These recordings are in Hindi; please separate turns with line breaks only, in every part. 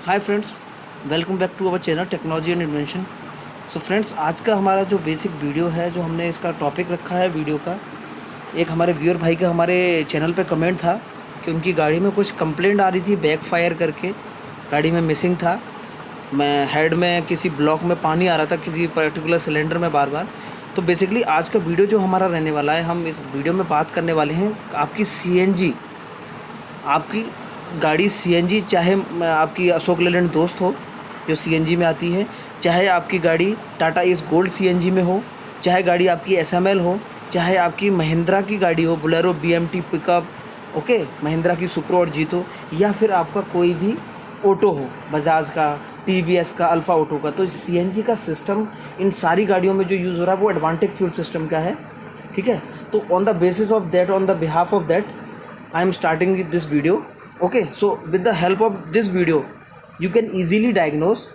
Hi friends, welcome back to our channel technology and invention. So friends, आज का हमारा जो बेसिक वीडियो है, जो हमने इसका टॉपिक रखा है वीडियो का, एक हमारे व्यूअर भाई का हमारे चैनल पे कमेंट था कि उनकी गाड़ी में कुछ कंप्लेंट आ रही थी, बैक फायर करके गाड़ी में मिसिंग था। मैं हेड में किसी ब्लॉक में पानी आ रहा था किसी पर्टिकुलर सिलेंडर में बार बार। तो बेसिकली आज का वीडियो जो हमारा रहने वाला है, हम इस वीडियो में बात करने वाले हैं आपकी सीएनजी, आपकी गाड़ी सीएनजी, चाहे आपकी अशोक लेलैंड दोस्त हो जो सीएनजी में आती है, चाहे आपकी गाड़ी टाटा एस गोल्ड सीएनजी में हो, चाहे गाड़ी आपकी एसएमएल हो, चाहे आपकी महिंद्रा की गाड़ी हो, Bolero, BMT pickup, okay, Mahindra की सुप्रो और जीतो, या फिर आपका कोई भी ऑटो हो, बजाज का, टीवीएस का, अल्फा ऑटो का। तो सीएनजी का सिस्टम इन सारी गाड़ियों में जो यूज़ हो रहा है वो एडवांटेज फ्यूल सिस्टम का है, ठीक है। तो on the basis of that, on the behalf of that, I am starting with this video. Okay, so with the help of this video, you can easily diagnose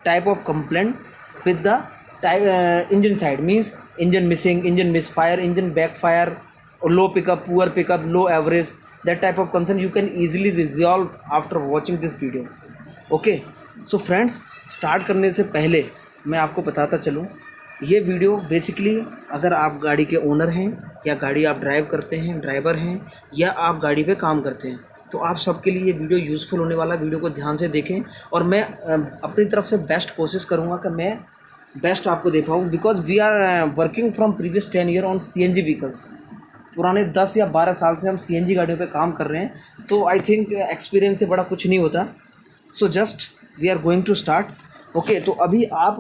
type of complaint with the type, engine side, means engine missing, engine misfire, engine backfire, or low pickup, poor pickup, low average. That type of concern you can easily resolve after watching this video. Okay, so friends, start करने से पहले मैं आपको बताता चलूँ, ये वीडियो बेसिकली अगर आप गाड़ी के ओनर हैं या गाड़ी आप ड्राइव करते हैं, ड्राइवर हैं, या आप गाड़ी पे काम करते हैं, तो आप सबके लिए ये वीडियो यूज़फुल होने वाला। वीडियो को ध्यान से देखें और मैं अपनी तरफ से बेस्ट कोशिश करूँगा कि मैं बेस्ट आपको दे पाऊँ, because we are working from previous 10 year on CNG vehicles. पुराने 10 या 12 साल से हम सीएनजी गाड़ियों पे काम कर रहे हैं, तो आई थिंक एक्सपीरियंस से बड़ा कुछ नहीं होता। So just we are going to start. Okay, तो अभी आप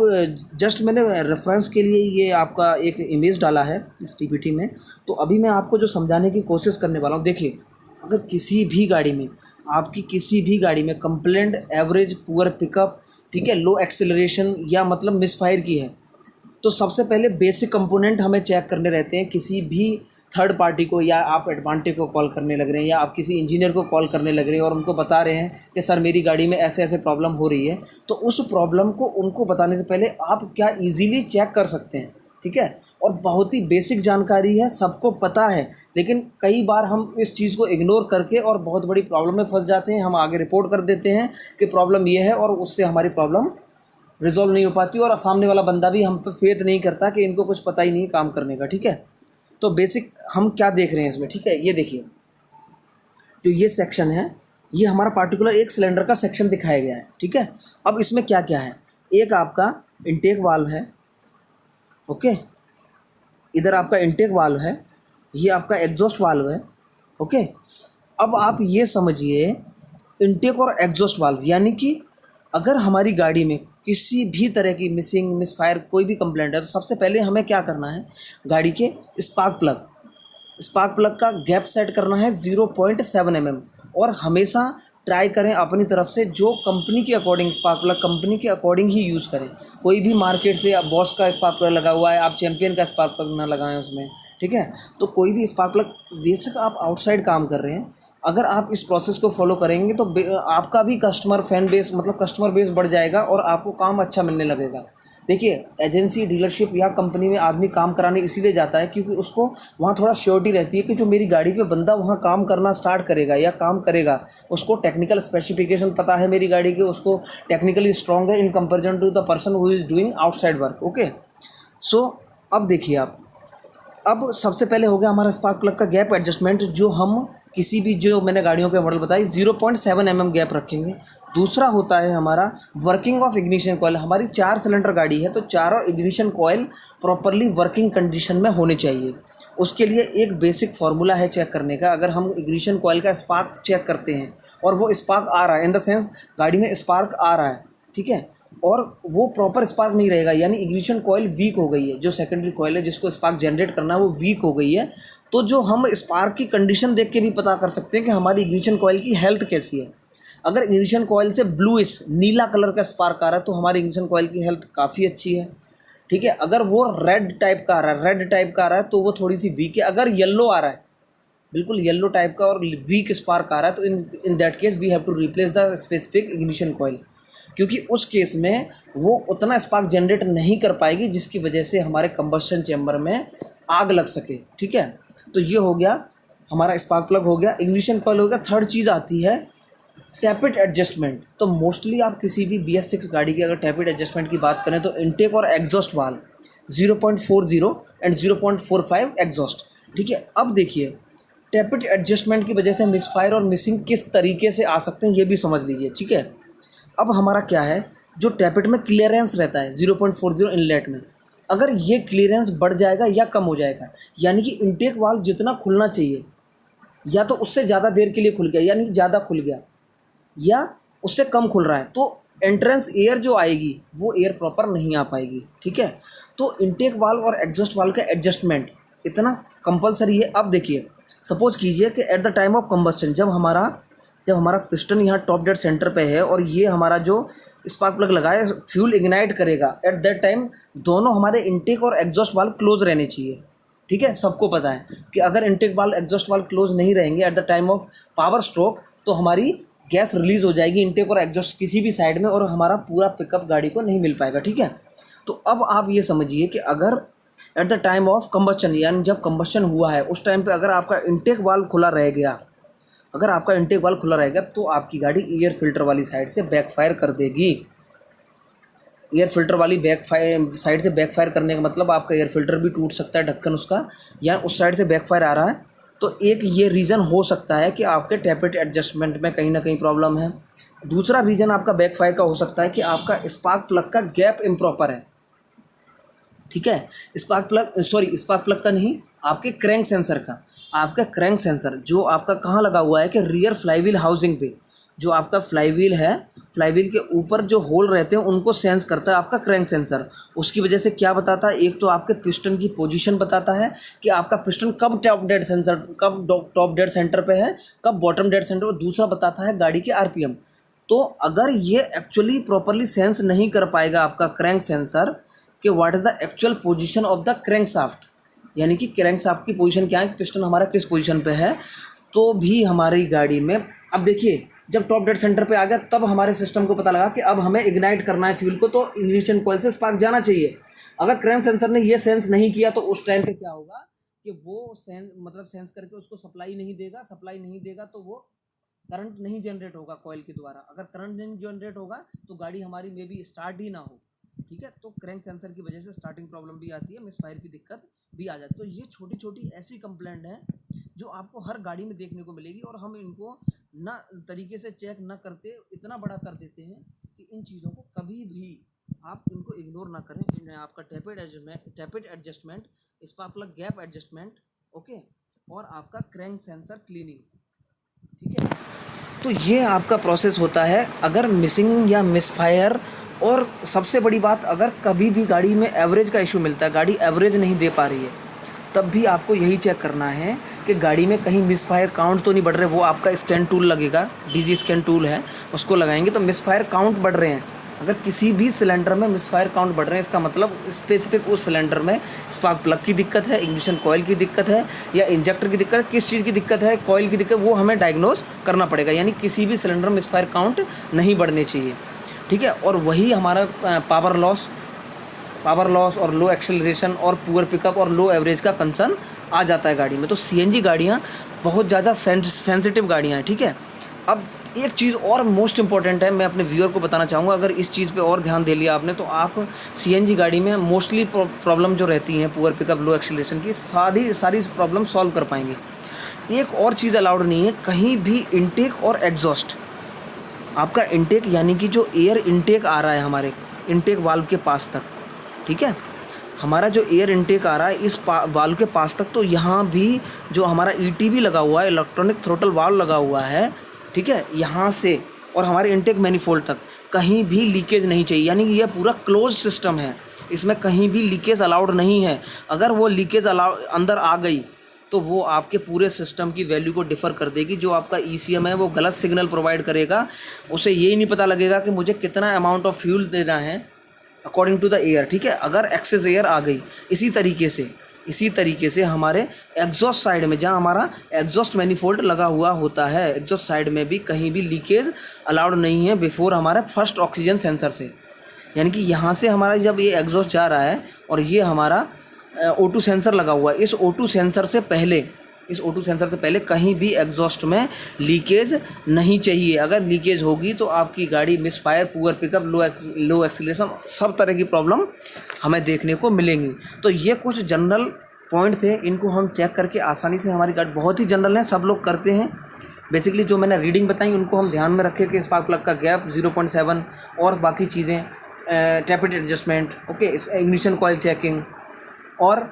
जस्ट मैंने रेफरेंस के लिए ये आपका एक इमेज डाला है इस पीपीटी में। तो अभी मैं आपको जो समझाने की कोशिश करने वाला हूँ, देखिए, अगर किसी भी गाड़ी में, आपकी किसी भी गाड़ी में कंप्लेंट एवरेज, पुअर पिकअप, ठीक है, लो एक्सेलरेशन या मतलब मिसफायर की है, तो सबसे पहले बेसिक कंपोनेंट हमें चेक करने रहते हैं। किसी भी थर्ड पार्टी को, या आप एडवांटेज को कॉल करने लग रहे हैं, या आप किसी इंजीनियर को कॉल करने लग रहे हैं और उनको बता रहे हैं कि सर मेरी गाड़ी में ऐसे ऐसे प्रॉब्लम हो रही है, तो उस प्रॉब्लम को उनको बताने से पहले आप क्या इजीली चेक कर सकते हैं, ठीक है। और बहुत ही बेसिक जानकारी है, सबको पता है, लेकिन कई बार हम इस चीज़ को इग्नोर करके और बहुत बड़ी प्रॉब्लम में फंस जाते हैं। हम आगे रिपोर्ट कर देते हैं कि प्रॉब्लम ये है, और उससे हमारी प्रॉब्लम रिजॉल्व नहीं हो पाती, और सामने वाला बंदा भी हम पे फेथ नहीं करता कि इनको कुछ पता ही नहीं काम करने का, ठीक है। तो बेसिक हम क्या देख रहे हैं इसमें, ठीक है, ये देखिए, जो ये सेक्शन है, ये हमारा पार्टिकुलर एक सिलेंडर का सेक्शन दिखाया गया है, ठीक है। अब इसमें क्या क्या है, एक आपका इनटेक वाल्व है, ओके, इधर आपका इनटेक वाल्व है, ये आपका एग्जॉस्ट वाल्व है, ओके। अब आप ये समझिए, इनटेक और एग्जॉस्ट वाल्व, यानी कि अगर हमारी गाड़ी में किसी भी तरह की मिसिंग, मिसफायर, कोई भी कंप्लेंट है, तो सबसे पहले हमें क्या करना है, गाड़ी के स्पार्क प्लग का गैप सेट करना है 0.7 mm, और हमेशा ट्राई करें अपनी तरफ से जो कंपनी के अकॉर्डिंग, स्पार्क प्लग कंपनी के अकॉर्डिंग ही यूज़ करें। कोई भी मार्केट से बॉश का स्पार्क प्लग लगा हुआ है, आप चैम्पियन का स्पार्क प्लग ना लगाएं उसमें, ठीक है। तो कोई भी स्पार्क प्लग, बेशक आप आउटसाइड काम कर रहे हैं, अगर आप इस प्रोसेस को फॉलो करेंगे तो आपका भी कस्टमर फैन बेस, मतलब कस्टमर बेस बढ़ जाएगा और आपको काम अच्छा मिलने लगेगा। देखिए, एजेंसी, डीलरशिप या कंपनी में आदमी काम कराने इसीलिए जाता है क्योंकि उसको वहाँ थोड़ा श्योरिटी रहती है कि जो मेरी गाड़ी पे बंदा वहाँ काम करना स्टार्ट करेगा या काम करेगा, उसको टेक्निकल स्पेसिफिकेशन पता है मेरी गाड़ी के, उसको टेक्निकली स्ट्रॉन्ग है in comparison to the person who is doing outside work, okay. So अब देखिए आप, अब सबसे पहले हो गया हमारा स्पार्क प्लग का गैप एडजस्टमेंट, जो हम किसी भी, जो मैंने गाड़ियों के मॉडल बताई, 0.7 mm गैप रखेंगे। दूसरा होता है हमारा वर्किंग ऑफ इग्निशन कॉयल। हमारी 4 सिलेंडर गाड़ी है, तो चारों ignition coil properly working condition में होने चाहिए। उसके लिए एक बेसिक फार्मूला है चेक करने का। अगर हम इग्निशन कॉयल का स्पार्क चेक करते हैं और वो स्पार्क आ रहा है, इन द सेंस गाड़ी में स्पार्क आ रहा है, ठीक है, और वो प्रॉपर स्पार्क नहीं रहेगा, यानी इग्निशन कॉयल वीक हो गई है, जो सेकेंडरी कॉयल है जिसको स्पार्क जनरेट करना है वो वीक हो गई है, तो जो हम स्पार्क की कंडीशन देख के भी पता कर सकते हैं कि हमारी इग्निशन कॉयल की हेल्थ कैसी है। अगर इग्निशन कॉयल से ब्लूइश, नीला कलर का स्पार्क आ रहा है, तो हमारी इग्निशन कॉयल की हेल्थ काफ़ी अच्छी है, ठीक है। अगर वो रेड टाइप का आ रहा है, तो वो थोड़ी सी वीक है। अगर येलो आ रहा है, बिल्कुल येलो टाइप का और वीक स्पार्क आ रहा है, तो in that case we have to replace the specific ignition coil, क्योंकि उस केस में वो उतना स्पार्क जनरेट नहीं कर पाएगी जिसकी वजह से हमारे कंबस्शन चैम्बर में आग लग सके, ठीक है। तो ये हो गया हमारा स्पार्क प्लग, हो गया इग्निशन कॉयल, हो गया। थर्ड चीज़ आती है टैपिड एडजस्टमेंट, तो मोस्टली आप किसी भी BS6 गाड़ी की अगर टैपिड एडजस्टमेंट की बात करें तो इनटेक और एग्जॉस्ट वाल्व 0.40 एंड 0.45 एग्जॉस्ट, ठीक है। अब देखिए टैपिड एडजस्टमेंट की वजह से मिसफायर और मिसिंग किस तरीके से आ सकते हैं ये भी समझ लीजिए, ठीक है। अब हमारा क्या है, जो टैपिड में क्लियरेंस रहता है 0.40 इनलेट में, अगर ये क्लियरेंस बढ़ जाएगा या कम हो जाएगा, यानी कि इनटेक वाल्व जितना खुलना चाहिए या तो उससे ज़्यादा देर के लिए खुल गया, यानी कि ज़्यादा खुल गया, या उससे कम खुल रहा है, तो एंट्रेंस एयर जो आएगी वो एयर प्रॉपर नहीं आ पाएगी, ठीक है। तो इनटेक वाल्व और एग्जॉस्ट वाल्व का एडजस्टमेंट इतना कंपलसरी है। अब देखिए सपोज कीजिए कि at the time of combustion जब हमारा पिस्टन यहाँ टॉप डेड सेंटर पे है और ये हमारा जो स्पार्क प्लग लगा है फ्यूल इग्नाइट करेगा, एट दैट टाइम दोनों हमारे इनटेक और एग्जॉस्ट वाल्व क्लोज रहने चाहिए, ठीक है। सबको पता है कि अगर intake valve exhaust valve close नहीं रहेंगे at the time of power stroke तो हमारी गैस रिलीज़ हो जाएगी इनटेक और एग्जॉस्ट किसी भी साइड में और हमारा पूरा पिकअप गाड़ी को नहीं मिल पाएगा, ठीक है। तो अब आप ये समझिए कि अगर at the time of combustion यानी जब कंबस्टन हुआ है उस टाइम पे अगर आपका इनटेक वाल्व खुला रह गया, तो आपकी गाड़ी एयर फिल्टर वाली साइड से बैकफायर कर देगी। एयर फिल्टर वाली साइड से बैकफायर करने का मतलब आपका एयर फिल्टर भी टूट सकता है, ढक्कन उसका, या उस साइड से बैकफायर आ रहा है, तो एक ये रीज़न हो सकता है कि आपके टैपिड एडजस्टमेंट में कहीं ना कहीं प्रॉब्लम है। दूसरा रीज़न आपका बैकफायर का हो सकता है कि आपका स्पार्क प्लग का गैप इम्प्रॉपर है, ठीक है। स्पार्क प्लग का नहीं, आपके क्रैंक सेंसर का। आपका क्रैंक सेंसर जो आपका कहाँ लगा हुआ है कि रियर फ्लाईव्हील हाउसिंग पे, जो आपका फ्लाईव्हील है, फ्लाईव्हील के ऊपर जो होल रहते हैं उनको सेंस करता है आपका क्रैंक सेंसर। उसकी वजह से क्या बताता है, एक तो आपके पिस्टन की पोजीशन बताता है कि आपका पिस्टन कब टॉप डेड सेंटर पे है, कब बॉटम डेड सेंटर पे। दूसरा बताता है गाड़ी के RPM। तो अगर ये एक्चुअली प्रॉपरली सेंस नहीं कर पाएगा आपका क्रैंक सेंसर कि what is the actual position of the crank shaft, यानी कि क्रैंक शाफ्ट की पोजीशन क्या है, पिस्टन हमारा किस पोजीशन पे है, तो भी हमारी गाड़ी में, अब देखिए जब टॉप डेड सेंटर पे आ गया तब हमारे सिस्टम को पता लगा कि अब हमें इग्नाइट करना है फ्यूल को, तो इग्निशन कॉइल से स्पार्क जाना चाहिए। अगर क्रैंक सेंसर ने ये सेंस नहीं किया तो उस टाइम पे क्या होगा कि वो सेंस करके उसको सप्लाई नहीं देगा तो वो करंट नहीं जनरेट होगा कॉइल के द्वारा। अगर करंट नहीं जनरेट होगा तो गाड़ी हमारी मे बी स्टार्ट ही ना हो, ठीक है। तो क्रैंक सेंसर की वजह से स्टार्टिंग प्रॉब्लम भी आती है, मिसफायर की दिक्कत भी आ जाती है। तो ये छोटी छोटी ऐसी कंप्लेंट है जो आपको हर गाड़ी में देखने को मिलेगी और हम इनको ना तरीके से चेक ना करते इतना बड़ा कर देते हैं कि इन चीज़ों को कभी भी आप इनको इग्नोर ना करें। आपका टैपिड adjustment, spark plug gap adjustment, okay, और आपका क्रैंक सेंसर क्लीनिंग, ठीक है। तो ये आपका प्रोसेस होता है अगर मिसिंग या मिसफायर। और सबसे बड़ी बात, अगर कभी भी गाड़ी में एवरेज का इशू मिलता है, गाड़ी एवरेज नहीं दे पा रही है, तब भी आपको यही चेक करना है कि गाड़ी में कहीं मिसफायर काउंट तो नहीं बढ़ रहे। वो आपका स्कैन टूल लगेगा, DG स्कैन टूल है, उसको लगाएंगे तो मिसफायर काउंट बढ़ रहे हैं। अगर किसी भी सिलेंडर में मिसफायर काउंट बढ़ रहे हैं इसका मतलब स्पेसिफिक उस सिलेंडर में स्पार्क प्लग की दिक्कत है, इग्निशन कॉइल की दिक्कत है, या इंजेक्टर की दिक्कत है, किस चीज़ की दिक्कत है, कॉइल की दिक्कत, वो हमें डायग्नोस करना पड़ेगा। यानी किसी भी सिलेंडर में मिसफायर काउंट नहीं बढ़ने चाहिए, ठीक है। और वही हमारा पावर लॉस और लो एक्सेलरेशन और पुअर पिकअप और लो एवरेज का कंसर्न आ जाता है गाड़ी में। तो CNG गाड़ियाँ बहुत ज़्यादा सेंसिटिव गाड़ियाँ हैं, ठीक है। अब एक चीज़ और मोस्ट इंपॉर्टेंट है, मैं अपने व्यूअर को बताना चाहूँगा, अगर इस चीज़ पे और ध्यान दे लिया आपने तो आप CNG गाड़ी में मोस्टली प्रॉब्लम जो रहती हैं पुअर पिकअप, लो एक्सेलरेशन की, सारी प्रॉब्लम सॉल्व कर पाएंगे। एक और चीज़ अलाउड नहीं है, कहीं भी इनटेक और एग्जॉस्ट, आपका इनटेक यानी कि जो एयर इनटेक आ रहा है हमारे इनटेक वाल्व के पास तक, ठीक है, हमारा जो एयर इनटेक आ रहा है इस वाल्व के पास तक, तो यहाँ भी जो हमारा ETV लगा हुआ है, इलेक्ट्रॉनिक थ्रोटल वाल्व लगा हुआ है, ठीक है, यहाँ से और हमारे इनटेक मैनिफोल्ड तक कहीं भी लीकेज नहीं चाहिए। यानी कि यह पूरा क्लोज सिस्टम है, इसमें कहीं भी लीकेज अलाउड नहीं है। अगर वो लीकेज अंदर आ गई तो वो आपके पूरे सिस्टम की वैल्यू को डिफ़र कर देगी। जो आपका ECM है वो गलत सिग्नल प्रोवाइड करेगा, उसे यही नहीं पता लगेगा कि मुझे कितना अमाउंट ऑफ फ्यूल देना है अकॉर्डिंग टू द एयर, ठीक है। अगर एक्सेस एयर आ गई, इसी तरीके से हमारे एग्जॉस्ट साइड में, जहाँ हमारा एग्जॉस्ट मैनिफोल्ड लगा हुआ होता है, एग्जॉस्ट साइड में भी कहीं भी लीकेज अलाउड नहीं है बिफोर हमारे फर्स्ट ऑक्सीजन सेंसर से। यानी कि यहाँ से हमारा जब ये एग्जॉस्ट जा रहा है और ये हमारा O2 सेंसर लगा हुआ है, इस O2 सेंसर से पहले इस O2 सेंसर से पहले कहीं भी एग्जॉस्ट में लीकेज नहीं चाहिए। अगर लीकेज होगी तो आपकी गाड़ी मिसफायर, पुअर पिकअप, लो एक्सीलरेशन, सब तरह की प्रॉब्लम हमें देखने को मिलेंगी। तो ये कुछ जनरल पॉइंट थे, इनको हम चेक करके आसानी से हमारी गाड़ी, बहुत ही जनरल है, सब लोग करते हैं। बेसिकली जो मैंने रीडिंग बताई उनको हम ध्यान में रखें कि स्पार्क प्लग का गैप 0.7 और बाकी चीज़ें, tappet adjustment, okay, ignition coil checking और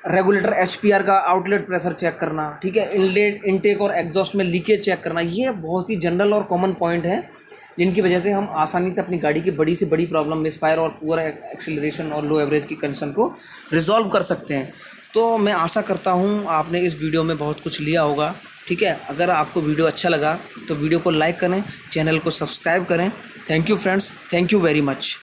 रेगुलेटर HPR का आउटलेट प्रेशर चेक करना, ठीक है, इनलेट, इनटेक और एग्जॉस्ट में लीकेज चेक करना। ये बहुत ही जनरल और कॉमन पॉइंट है जिनकी वजह से हम आसानी से अपनी गाड़ी की बड़ी से बड़ी प्रॉब्लम, मिसफायर और पुअर एक्सेलरेशन और लो एवरेज की कंडीशन को रिजॉल्व कर सकते हैं। तो मैं आशा करता हूँ आपने इस वीडियो में बहुत कुछ लिया होगा, ठीक है। अगर आपको वीडियो अच्छा लगा तो वीडियो को लाइक करें, चैनल को सब्सक्राइब करें। Thank you friends, thank you very much.